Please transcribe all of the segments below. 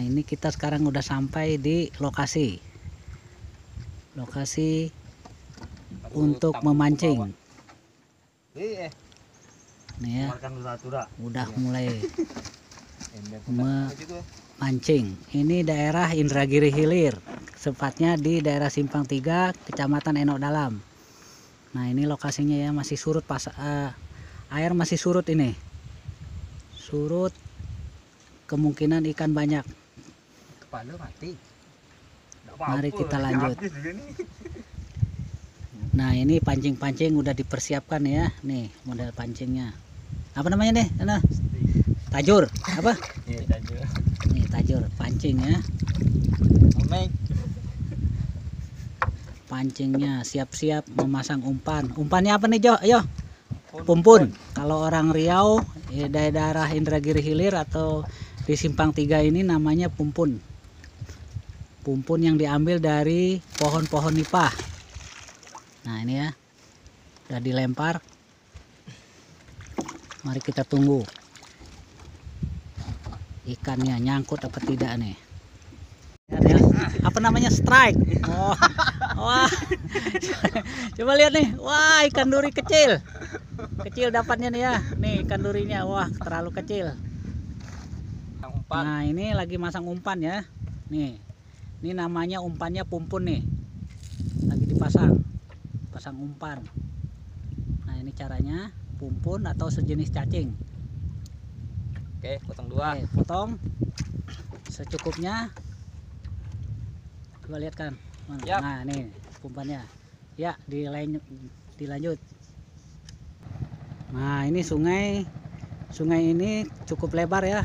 Nah, ini kita sekarang udah sampai di lokasi untuk memancing. Nih ya, udah mulai memancing. Ini daerah Indragiri Hilir, tepatnya di daerah Simpang 3, Kecamatan Enok Dalam. Nah, ini lokasinya ya, masih surut air masih surut ini. Surut, kemungkinan ikan banyak. Mari kita lanjut. Nah, ini pancing-pancing udah dipersiapkan ya. Nih model pancingnya. Apa namanya nih? Tajur. Apa? Nih tajur pancing ya. Pancingnya siap-siap memasang umpan. Umpannya apa nih Jo? Ayo. Pumpun. Kalau orang Riau, daerah Indragiri Hilir atau di Simpang 3 ini namanya pumpun. Pumpun yang diambil dari pohon-pohon nipah. Nah, ini ya. Udah dilempar. Mari kita tunggu. Ikannya nyangkut apa tidak nih. Ya, apa namanya? Strike. Oh. Wah. Coba lihat nih. Wah, ikan duri kecil. Kecil dapatnya nih ya. Nih ikan durinya. Wah, terlalu kecil. Nah, ini lagi masang umpan ya. Nih. Ini namanya umpannya pumpun nih. Lagi dipasang. Pasang umpan. Nah, ini caranya pumpun atau sejenis cacing. Oke, potong dua. Oke, potong secukupnya. Coba lihat kan. Yap. Nah, nih umpannya. Ya, dilanjut. Nah, ini sungai ini cukup lebar ya.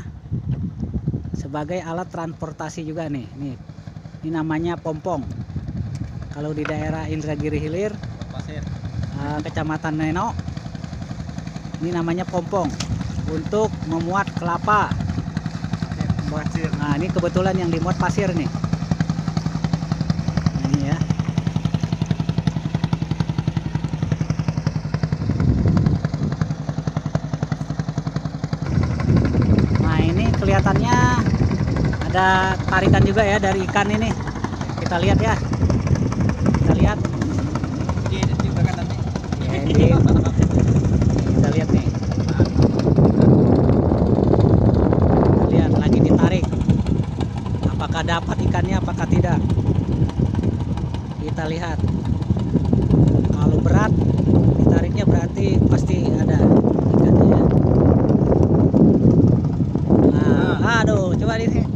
Sebagai alat transportasi juga nih. Ini namanya pompong. Kalau di daerah Indragiri Hilir, Kecamatan Enok, ini namanya pompong untuk memuat kelapa. Nah, ini kebetulan yang dimuat pasir nih. Nah, ini ya. Nah, ini kelihatannya ada tarikan juga ya dari ikan ini. Kita lihat ya. Kita lihat. Kita lihat nih. Lihat lagi ditarik. Apakah dapat ikannya, apakah tidak? Kita lihat. Kalau berat, ditariknya berarti pasti ada ikannya. Nah, aduh, coba di sini.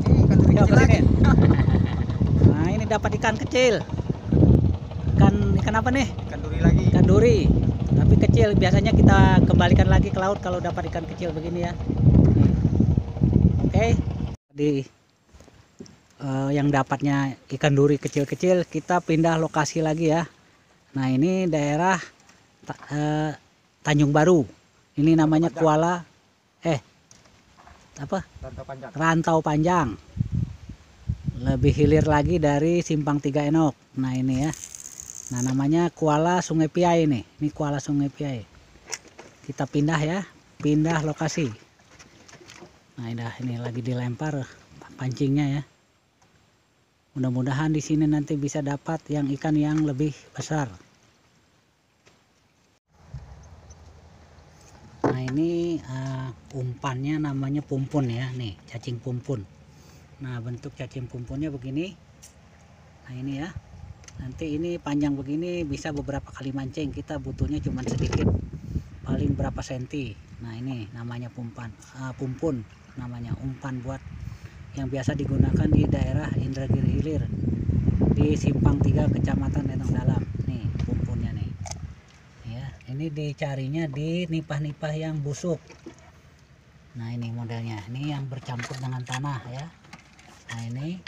Nah, ini dapat ikan kecil. Ikan apa nih? Ikan duri lagi. Ikan duri. Tapi kecil, biasanya kita kembalikan lagi ke laut kalau dapat ikan kecil begini ya. Oke. Yang dapatnya ikan duri kecil-kecil, kita pindah lokasi lagi ya. Nah, ini daerah Tanjung Baru. Ini namanya Kuala Rantau Panjang. Lebih hilir lagi dari Simpang 3 Enok. Nah, ini ya. Nah, namanya Kuala Sungai Piai nih. Ini Kuala Sungai Piai. Kita pindah ya, pindah lokasi. Nah, ini lagi dilempar pancingnya ya. Mudah-mudahan di sini nanti bisa dapat yang ikan yang lebih besar. Nah, ini umpannya namanya pumpun ya, nih cacing pumpun. Nah, bentuk cacing pumpunnya begini. Nah, ini ya. Nanti ini panjang begini bisa beberapa kali mancing. Kita butuhnya cuma sedikit, paling berapa senti. Nah, ini namanya pumpun, namanya umpan buat yang biasa digunakan di daerah Indragiri Hilir di Simpang 3 Kecamatan Enok Dalam. Nih pumpunnya nih. Ya, ini dicarinya di nipah-nipah yang busuk. Nah, ini modelnya. Ini yang bercampur dengan tanah ya. Nah, ini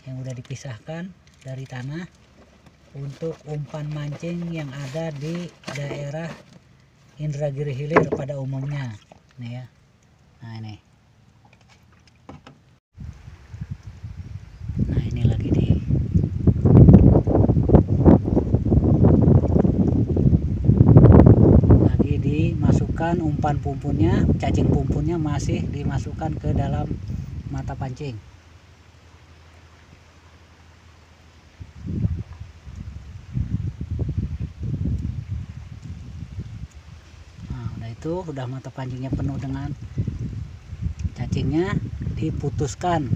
yang udah dipisahkan dari tanah untuk umpan mancing yang ada di daerah Indragiri Hilir pada umumnya. Nih ya. Nah, ini. Nah, ini lagi dimasukkan umpan pumpunnya, cacing pumpunnya masih dimasukkan ke dalam mata pancing. itu udah mata pancingnya penuh dengan cacingnya, diputuskan.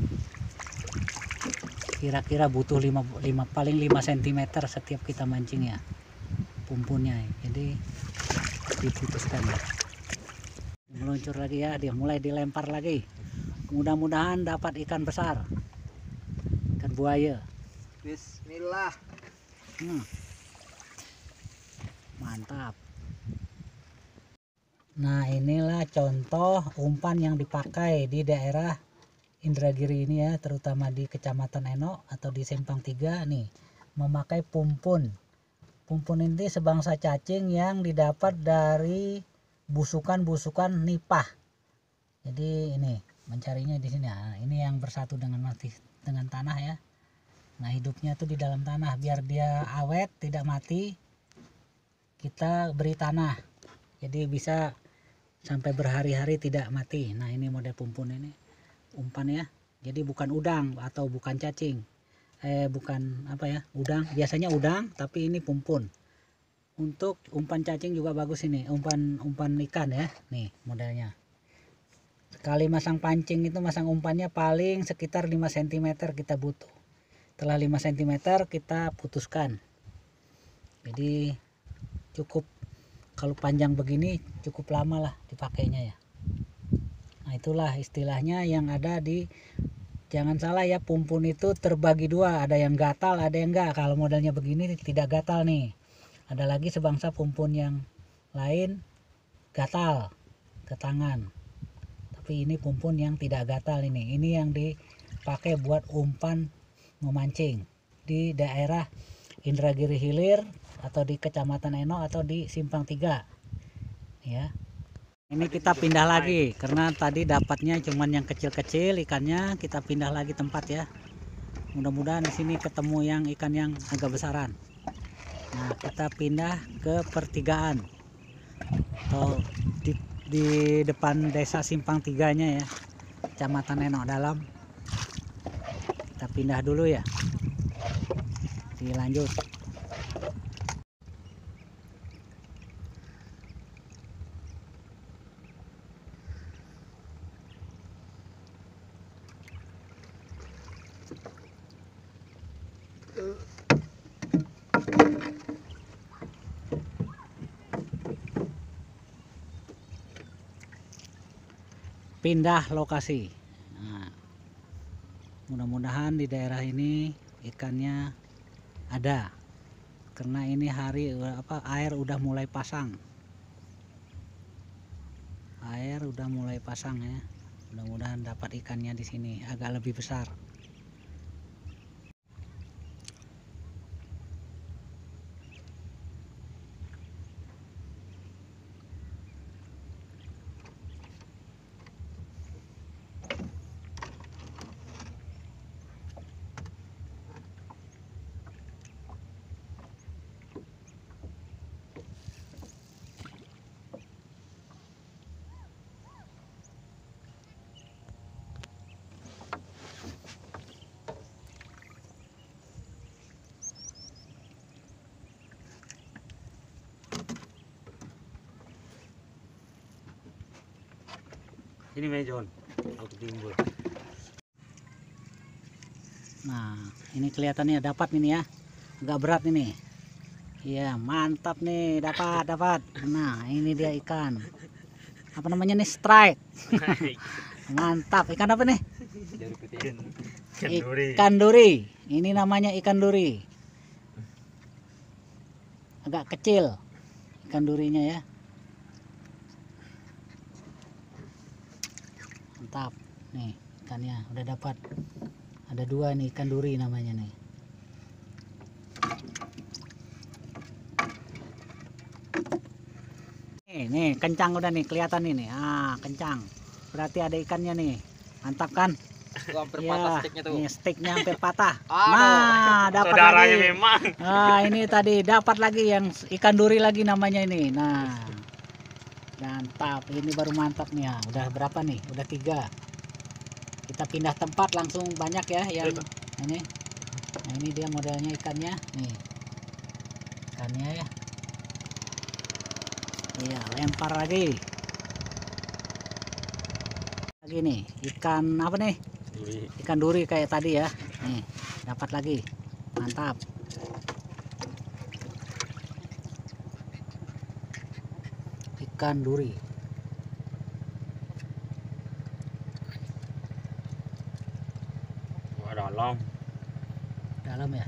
Kira-kira butuh paling 5 cm setiap kita mancing ya pumpunnya, jadi diputuskan ya. Meluncur lagi ya, dia mulai dilempar lagi. Mudah-mudahan dapat ikan besar, ikan buaya. Bismillah. Mantap. Nah, inilah contoh umpan yang dipakai di daerah Indragiri ini ya, terutama di Kecamatan Enok atau di Simpang 3 nih, memakai pumpun. Pumpun ini sebangsa cacing yang didapat dari busukan-busukan nipah. Jadi ini mencarinya di sini. Nah, ini yang bersatu dengan tanah ya. Nah, hidupnya tuh di dalam tanah, biar dia awet tidak mati. Kita beri tanah, jadi bisa sampai berhari-hari tidak mati. Nah, ini model pumpun ini umpan ya, jadi bukan udang atau bukan cacing, bukan apa ya, udang, biasanya udang, tapi ini pumpun. Untuk umpan cacing juga bagus ini, umpan ikan ya. Nih modelnya, sekali masang pancing itu masang umpannya paling sekitar 5 cm kita butuh. Setelah 5 cm kita putuskan, jadi cukup, kalau panjang begini cukup lama lah dipakainya ya. Nah, itulah istilahnya yang ada di, jangan salah ya, pumpun itu terbagi dua, ada yang gatal ada yang enggak. Kalau modelnya begini tidak gatal nih, ada lagi sebangsa pumpun yang lain gatal ke tangan, tapi ini pumpun yang tidak gatal. Ini yang dipakai buat umpan memancing di daerah Indragiri Hilir atau di Kecamatan Enok atau di Simpang 3 ya. Ini kita pindah lagi karena tadi dapatnya cuman yang kecil-kecil ikannya, kita pindah lagi tempat ya. Mudah-mudahan di sini ketemu yang ikan yang agak besaran. Nah, kita pindah ke pertigaan atau di depan desa Simpang 3-nya ya, Kecamatan Enok Dalam. Kita pindah dulu ya. Dilanjut. Pindah lokasi. Nah, mudah-mudahan di daerah ini ikannya ada, karena ini hari air udah mulai pasang. Air udah mulai pasang ya. Mudah-mudahan dapat ikannya di sini agak lebih besar. Ini mejon aku timbul. Nah, ini kelihatannya dapat ini ya, agak berat ini. Iya, mantap nih, dapat. Nah, ini dia ikan. Apa namanya nih, strike. Mantap, ikan apa nih? Ikan duri. Ini namanya ikan duri. Agak kecil ikan durinya ya. Mantap. Nih ikannya udah dapat. Ada 2 nih ikan duri namanya nih. Nih kencang udah nih, kelihatan ini. Ah, kencang. Berarti ada ikannya nih. Mantap kan? Hampir Ya, patah sticknya tuh. ini sticknya hampir patah. Aduh. Nah, dapat Saudaranya lagi. memang. Nah, ini tadi dapat lagi yang ikan duri lagi namanya ini. Nah, mantap. Ini baru mantap nih ya. Udah berapa nih? Udah 3. Kita pindah tempat langsung banyak ya yang ini. Nah, ini dia modelnya ikannya nih. Ikannya ya. Iya, lempar lagi. Gini, ikan apa nih? Duri. Ikan duri kayak tadi ya. Nih, dapat lagi. Mantap. Ikan duri. Wah, dalam. Dalam ya.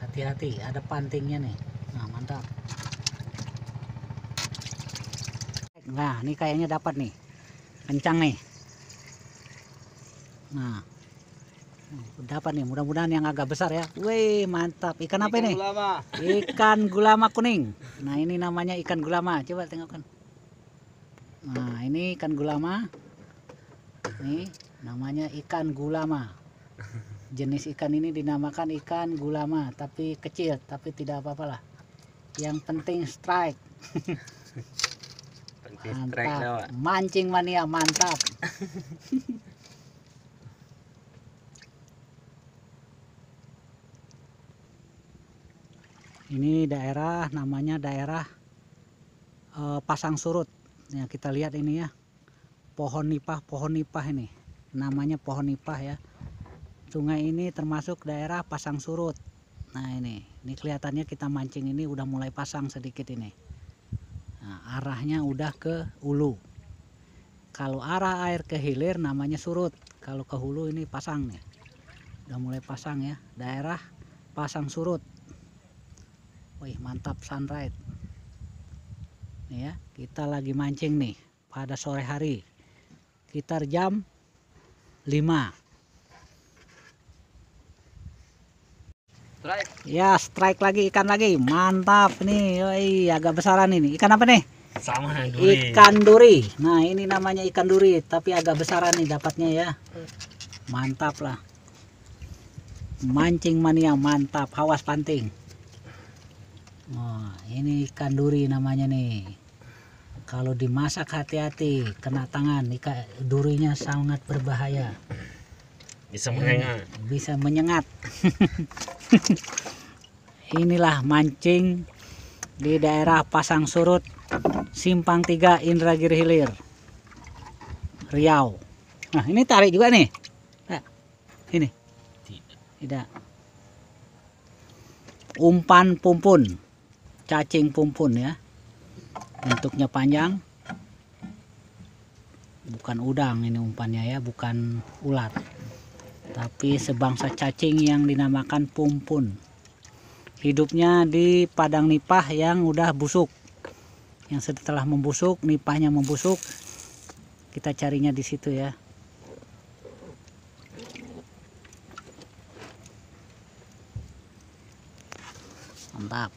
Hati-hati, ada pantingnya nih. Nah, mantap. Nah, ini kayaknya dapat nih. Kencang nih. Nah, dapat nih. Mudah-mudahan yang agak besar ya. Wih, mantap. Ikan apa ini? Gulama. Ikan gulama kuning. Nah, ini namanya ikan gulama. Coba tengokkan. Nah, ini ikan gulama. Nih, namanya ikan gulama. Jenis ikan ini dinamakan ikan gulama, tapi kecil, tapi tidak apa-apa lah. Yang penting strike. Strike dah, Pak. Mantap. Mancing mania, mantap. Ini daerah, namanya daerah Pasang Surut. Ya, kita lihat ini ya. Pohon nipah ini. Namanya pohon nipah ya. Sungai ini termasuk daerah Pasang Surut. Nah, ini kelihatannya kita mancing ini udah mulai pasang sedikit ini. Nah, arahnya udah ke hulu. Kalau arah air ke hilir namanya surut. Kalau ke hulu ini pasang nih. Udah mulai pasang ya. Daerah Pasang Surut. Wih, mantap sunrise. Nih ya, kita lagi mancing nih pada sore hari. Sekitar jam 5. Strike. Ya, strike lagi, ikan lagi. Mantap nih. Wih, agak besaran ini. Ikan apa nih? Sama duri. Ikan duri. Nah, ini namanya ikan duri, tapi agak besaran nih dapatnya ya. Mantap lah. Mancing mania mantap, awas panting. Wah, ini ikan duri namanya nih. Kalau dimasak hati-hati, kena tangan. Ikan durinya sangat berbahaya. Bisa menyengat. Bisa menyengat. Inilah mancing di daerah Pasang Surut, Simpang 3, Indragiri Hilir, Riau. Nah, ini tarik juga nih. Nah, ini tidak. Umpan pumpun, cacing pumpun ya. Bentuknya panjang. Bukan udang ini umpannya ya, bukan ulat. Tapi sebangsa cacing yang dinamakan pumpun. Hidupnya di padang nipah yang udah busuk. Yang setelah membusuk, nipahnya membusuk, kita carinya di situ ya. Mantap.